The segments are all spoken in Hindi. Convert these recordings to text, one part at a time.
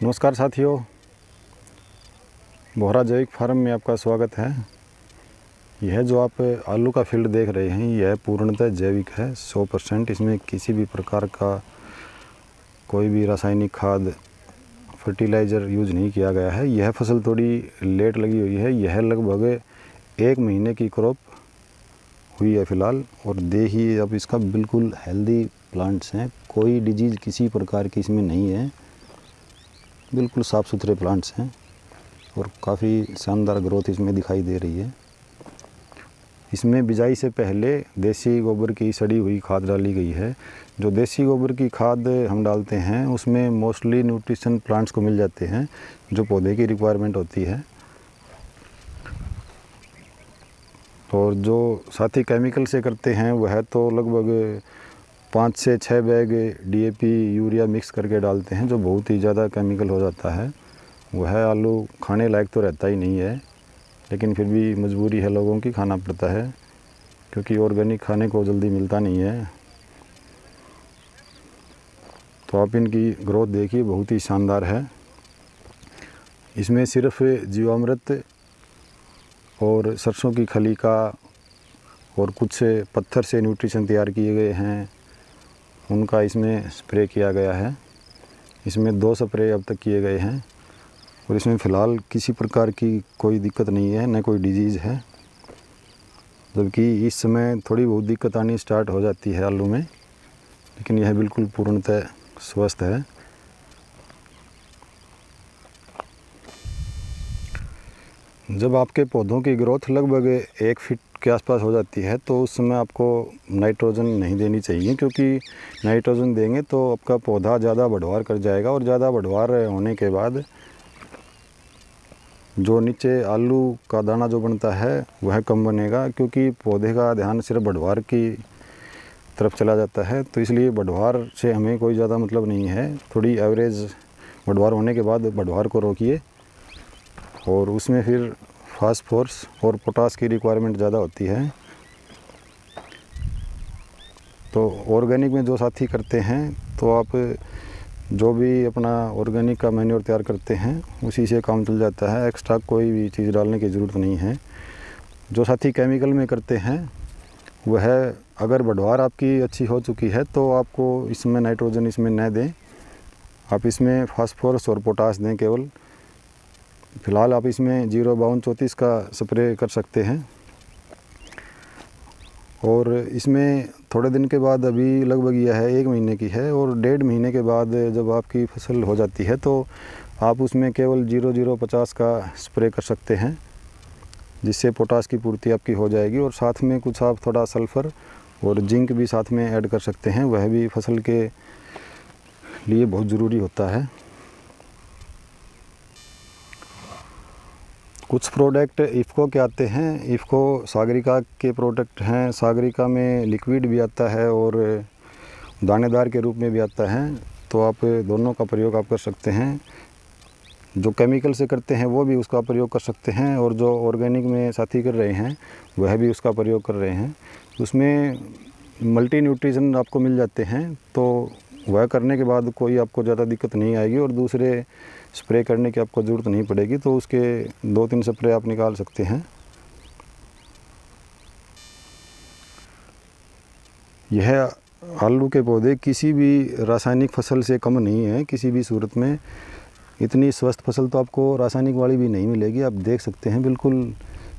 नमस्कार साथियों, बोहरा जैविक फार्म में आपका स्वागत है। यह जो आप आलू का फील्ड देख रहे हैं यह पूर्णतः जैविक है 100%। इसमें किसी भी प्रकार का कोई भी रासायनिक खाद फर्टिलाइज़र यूज़ नहीं किया गया है। यह फसल थोड़ी लेट लगी हुई है। यह लगभग 1 महीने की क्रॉप हुई है फ़िलहाल। और देखिए अब इसका बिल्कुल हेल्दी प्लांट्स हैं, कोई डिजीज़ किसी प्रकार की इसमें नहीं है, बिल्कुल साफ़ सुथरे प्लांट्स हैं और काफ़ी शानदार ग्रोथ इसमें दिखाई दे रही है। इसमें बिजाई से पहले देसी गोबर की सड़ी हुई खाद डाली गई है। जो देसी गोबर की खाद हम डालते हैं उसमें मोस्टली न्यूट्रिशन प्लांट्स को मिल जाते हैं जो पौधे की रिक्वायरमेंट होती है। और जो साथी केमिकल से करते हैं वह तो लगभग 5 से 6 बैग DAP यूरिया मिक्स करके डालते हैं, जो बहुत ही ज़्यादा केमिकल हो जाता है। वह आलू खाने लायक तो रहता ही नहीं है, लेकिन फिर भी मजबूरी है लोगों की, खाना पड़ता है क्योंकि ऑर्गेनिक खाने को जल्दी मिलता नहीं है। तो आप इनकी ग्रोथ देखिए, बहुत ही शानदार है। इसमें सिर्फ जीवामृत और सरसों की खली का और कुछ पत्थर से न्यूट्रिशन तैयार किए गए हैं, उनका इसमें स्प्रे किया गया है। इसमें 2 स्प्रे अब तक किए गए हैं और इसमें फ़िलहाल किसी प्रकार की कोई दिक्कत नहीं है, न कोई डिजीज़ है। जबकि इस समय थोड़ी बहुत दिक्कत आनी स्टार्ट हो जाती है आलू में, लेकिन यह बिल्कुल पूर्णतः स्वस्थ है। जब आपके पौधों की ग्रोथ लगभग 1 फीट के आसपास हो जाती है तो उस समय आपको नाइट्रोजन नहीं देनी चाहिए, क्योंकि नाइट्रोजन देंगे तो आपका पौधा ज़्यादा बढ़वार कर जाएगा और ज़्यादा बढ़वार होने के बाद जो नीचे आलू का दाना जो बनता है वह कम बनेगा, क्योंकि पौधे का ध्यान सिर्फ बढ़वार की तरफ चला जाता है। तो इसलिए बढ़वार से हमें कोई ज़्यादा मतलब नहीं है। थोड़ी एवरेज बढ़वार होने के बाद बढ़वार को रोकिए और उसमें फिर फास्फोरस और पोटास की रिक्वायरमेंट ज़्यादा होती है। तो ऑर्गेनिक में जो साथी करते हैं तो आप जो भी अपना ऑर्गेनिक का मैन्योर तैयार करते हैं उसी से काम चल जाता है, एक्स्ट्रा कोई भी चीज़ डालने की ज़रूरत नहीं है। जो साथी केमिकल में करते हैं वह अगर बढ़वार आपकी अच्छी हो चुकी है तो आपको इसमें नाइट्रोजन इसमें न दें, आप इसमें फास्फोरस और पोटास दें केवल। फ़िलहाल आप इसमें 05234 का स्प्रे कर सकते हैं। और इसमें थोड़े दिन के बाद, अभी लगभग यह है 1 महीने की है, और 1.5 महीने के बाद जब आपकी फसल हो जाती है तो आप उसमें केवल 0050 का स्प्रे कर सकते हैं, जिससे पोटास की पूर्ति आपकी हो जाएगी। और साथ में कुछ आप थोड़ा सल्फ़र और जिंक भी साथ में ऐड कर सकते हैं, वह भी फसल के लिए बहुत ज़रूरी होता है। कुछ प्रोडक्ट इफ़को के आते हैं, इफ़को सागरिका के प्रोडक्ट हैं। सागरिका में लिक्विड भी आता है और दानेदार के रूप में भी आता है, तो आप दोनों का प्रयोग आप कर सकते हैं। जो केमिकल से करते हैं वो भी उसका प्रयोग कर सकते हैं, और जो ऑर्गेनिक में साथी कर रहे हैं वह भी उसका प्रयोग कर रहे हैं। उसमें मल्टी न्यूट्रिशन आपको मिल जाते हैं, तो वह करने के बाद कोई आपको ज़्यादा दिक्कत नहीं आएगी और दूसरे स्प्रे करने की आपको ज़रूरत नहीं पड़ेगी। तो उसके 2-3 स्प्रे आप निकाल सकते हैं। यह आलू के पौधे किसी भी रासायनिक फसल से कम नहीं है किसी भी सूरत में। इतनी स्वस्थ फसल तो आपको रासायनिक वाली भी नहीं मिलेगी। आप देख सकते हैं बिल्कुल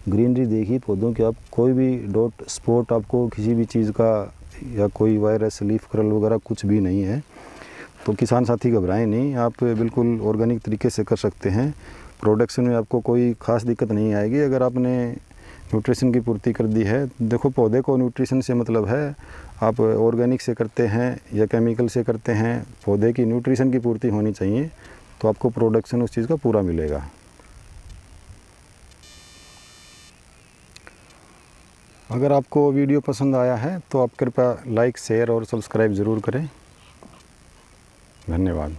ग्रीनरी देखिए पौधों की, आप कोई भी डॉट स्पॉट आपको किसी भी चीज़ का या कोई वायरस, लीफ कर्ल वगैरह कुछ भी नहीं है। तो किसान साथी घबराएं नहीं, आप बिल्कुल ऑर्गेनिक तरीके से कर सकते हैं। प्रोडक्शन में आपको कोई ख़ास दिक्कत नहीं आएगी अगर आपने न्यूट्रिशन की पूर्ति कर दी है। देखो, पौधे को न्यूट्रिशन से मतलब है, आप ऑर्गेनिक से करते हैं या केमिकल से करते हैं, पौधे की न्यूट्रिशन की पूर्ति होनी चाहिए, तो आपको प्रोडक्शन उस चीज़ का पूरा मिलेगा। अगर आपको वीडियो पसंद आया है तो आप कृपया लाइक, शेयर और सब्सक्राइब ज़रूर करें। धन्यवाद।